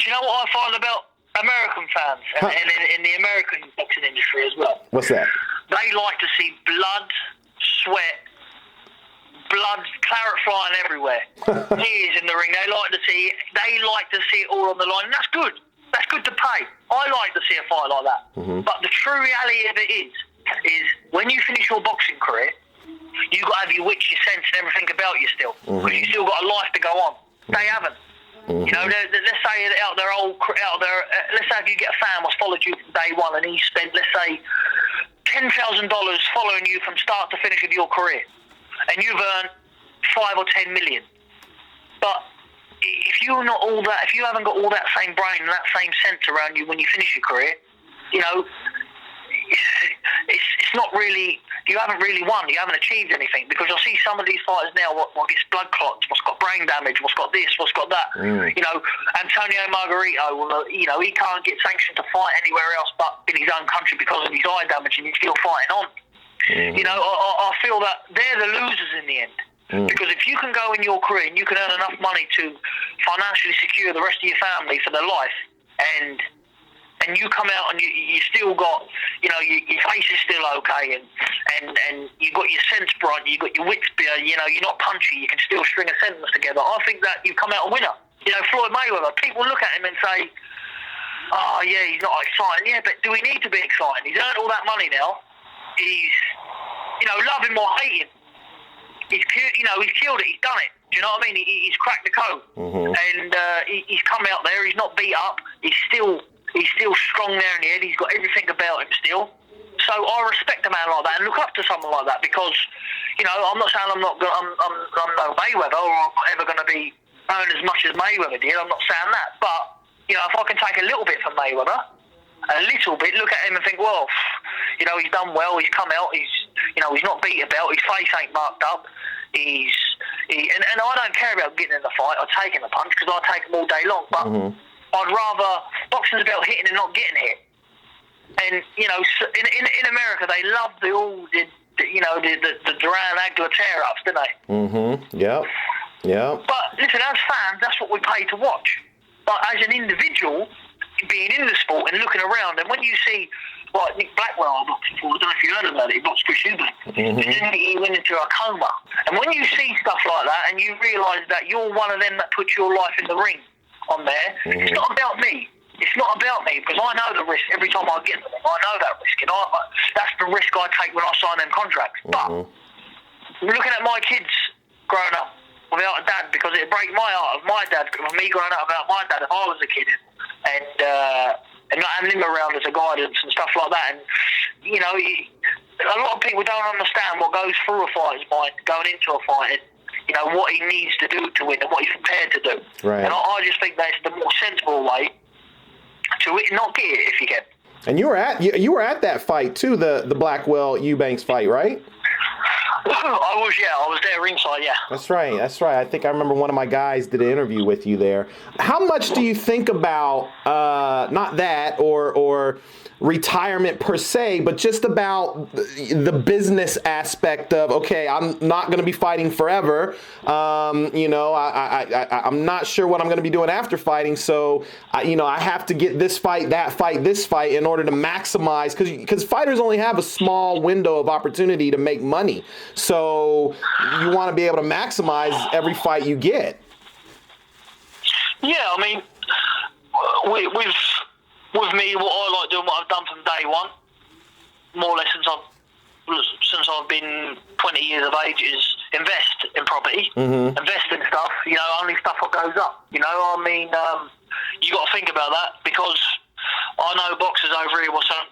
do you know what I find about American fans and in the American boxing industry as well? What's that? They like to see blood, sweat, claret flying everywhere. Tears in the ring. They like to see it all on the line, and that's good. That's good to pay. I like to see a fight like that. Mm-hmm. But the true reality of it is when you finish your boxing career, you got to have your wits, your sense, and everything about you still, because you still got a life to go on. They haven't. Mm-hmm. You know, let's say out there, let's say if you get a fan who's followed you from day one, and he spent, let's say, $10,000 following you from start to finish of your career, and you've earned 5 or 10 million. But if you're not all that, if you haven't got all that same brain and that same sense around you when you finish your career, you know, it's not really, you haven't really won, you haven't achieved anything. Because you'll see some of these fighters now, what gets blood clots, what's got brain damage, what's got this, what's got that. You know, Antonio Margarito, you know, he can't get sanctioned to fight anywhere else but in his own country because of his eye damage, and he's still fighting on. You know, I feel that they're the losers in the end. Because if you can go in your career and you can earn enough money to financially secure the rest of your family for their life, and you come out and you still got, you know, your face is still okay, and you got your sense bright, you got your wits, you know, you're not punchy, you can still string a sentence together. I think that you come out a winner. You know, Floyd Mayweather, people look at him and say, oh yeah, he's not exciting. Yeah, but do we need to be exciting? He's earned all that money now. He's, you know, love him or hate him, he's killed it. He's done it. Do you know what I mean? He's cracked the code, and he's come out there. He's not beat up. He's still strong there in the head. He's got everything about him still. So I respect a man like that and look up to someone like that, because, you know, I'm not saying I'm no Mayweather, or I'm not ever going to be earn as much as Mayweather did. I'm not saying that, but, you know, if I can take a little bit from Mayweather, a little bit, look at him and think, well, you know, he's done well, he's come out, he's not beat about, his face ain't marked up, and I don't care about getting in the fight or taking a punch, because I take them all day long, but I'd rather, boxing's about hitting and not getting hit. And, you know, in America, they love the Duran Aguilar tear-ups, don't they? Yeah. But listen, as fans, that's what we pay to watch. But as an individual, being in the sport and looking around, and when you see, like Nick Blackwell, I boxed before, I don't know if you heard about it, he boxed Chris Eubank, and then he went into a coma. And when you see stuff like that, and you realise that you're one of them that puts your life in the ring on there, it's not about me. It's not about me, because I know the risk every time I get them. I know that risk, and that's the risk I take when I sign them contracts. But looking at my kids growing up without a dad, because it'd break my heart of my dad, me growing up without my dad if I was a kid, and not having him around as a guidance and stuff like that. And, you know, a lot of people don't understand what goes through a fighter's mind going into a fight, and, you know, what he needs to do to win and what he's prepared to do. Right. And I just think that's the more sensible way to not get it, if you can. And you were at that fight too, the Blackwell Eubanks fight, right? I was there ringside, yeah. That's right. I think I remember one of my guys did an interview with you there. How much do you think about, not that, or retirement per se, but just about the business aspect of, okay, I'm not going to be fighting forever. You know, I'm not sure what I'm going to be doing after fighting. So, I have to get this fight, that fight, this fight in order to maximize, because fighters only have a small window of opportunity to make money. So you want to be able to maximize every fight you get. Yeah, I mean, with me, what I like doing, what I've done from day one, more or less since I've been 20 years of age, is invest in property, invest in stuff, you know, only stuff that goes up. You know, I mean, you got to think about that, because I know boxers over here were some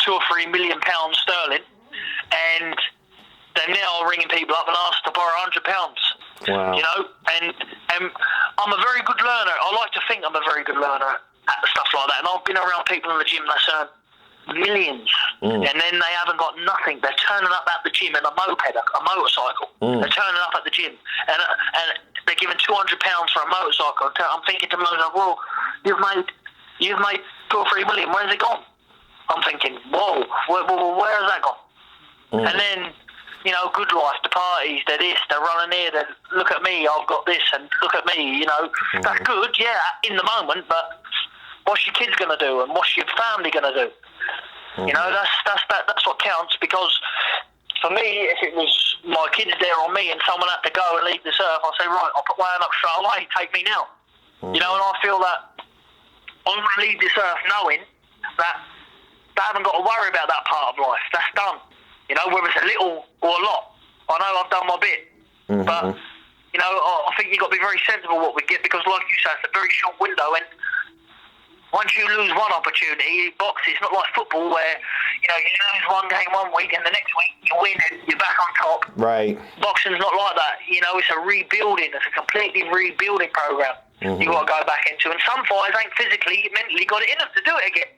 £2 or £3 million sterling, and they're now ringing people up and ask to borrow £100. Wow. You know, and I'm a very good learner. I like to think I'm a very good learner at stuff like that. And I've been around people in the gym that's earned millions, and then they haven't got nothing. They're turning up at the gym in a moped, a motorcycle. They're turning up at the gym, and they're giving £200 for a motorcycle. I'm thinking to myself, well, you've made 2 or 3 million. Where's it gone? I'm thinking, whoa, where has that gone? And then good life, the parties, they're this, they're running here, they look at me, I've got this, and look at me, That's good, yeah, in the moment, but what's your kids going to do, and what's your family going to do? That's what counts, because for me, if it was my kids there on me and someone had to go and leave this earth, I'll say, right, I'll put my hand up straight away, take me now. And I feel that I want to leave this earth knowing that they haven't got to worry about that part of life. That's done. Whether it's a little or a lot. I know I've done my bit. But, I think you've got to be very sensible what we get, because like you said, it's a very short window, and once you lose one opportunity, boxing, it's not like football where, you lose one game one week and the next week you win and you're back on top. Right. Boxing's not like that. It's a rebuilding. It's a completely rebuilding program you got to go back into. And some fighters ain't physically, mentally got it in them to do it again.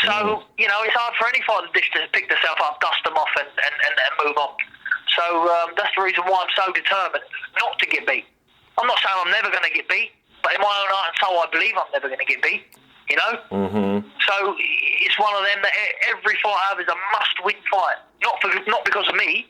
So, it's hard for any fighter to pick themselves up, dust them off and move on. So that's the reason why I'm so determined not to get beat. I'm not saying I'm never going to get beat, but in my own heart and soul, I believe I'm never going to get beat. So it's one of them that every fight I have is a must-win fight. Not because of me.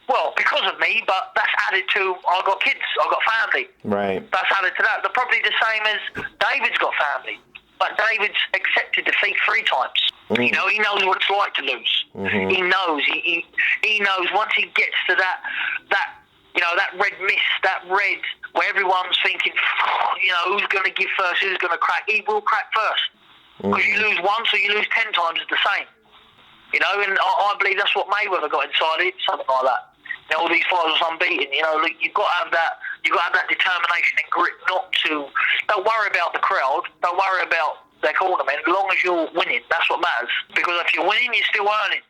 Well, because of me, but that's added to, I've got kids, I've got family. Right. That's added to that. They're probably the same as David's got family. But David's accepted defeat 3 times. He knows what it's like to lose. He knows. He knows once he gets to that red mist, that red, where everyone's thinking, who's going to give first, who's going to crack, he will crack first. Because you lose once or you lose 10 times, it's the same. And I believe that's what Mayweather got inside it, something like that. All these fighters was unbeaten. You've got to have that. You've got to have that determination and grit. Don't worry about the crowd. Don't worry about their cornermen. As long as you're winning, that's what matters. Because if you're winning, you're still earning.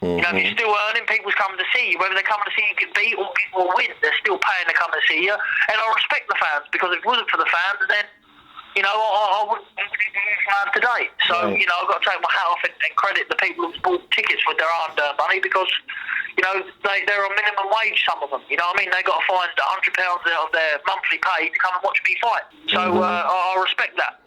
If you're still earning, people's coming to see you. Whether they're coming to see you get beat or win, they're still paying to come and see you. And I respect the fans, because if it wasn't for the fans, then I wouldn't be fan today. So I've got to take my hat off and credit the people who've bought tickets with their hard-earned money, because they're on minimum wage, some of them. They got to find £100 out of their monthly pay to come and watch me fight. So I respect that.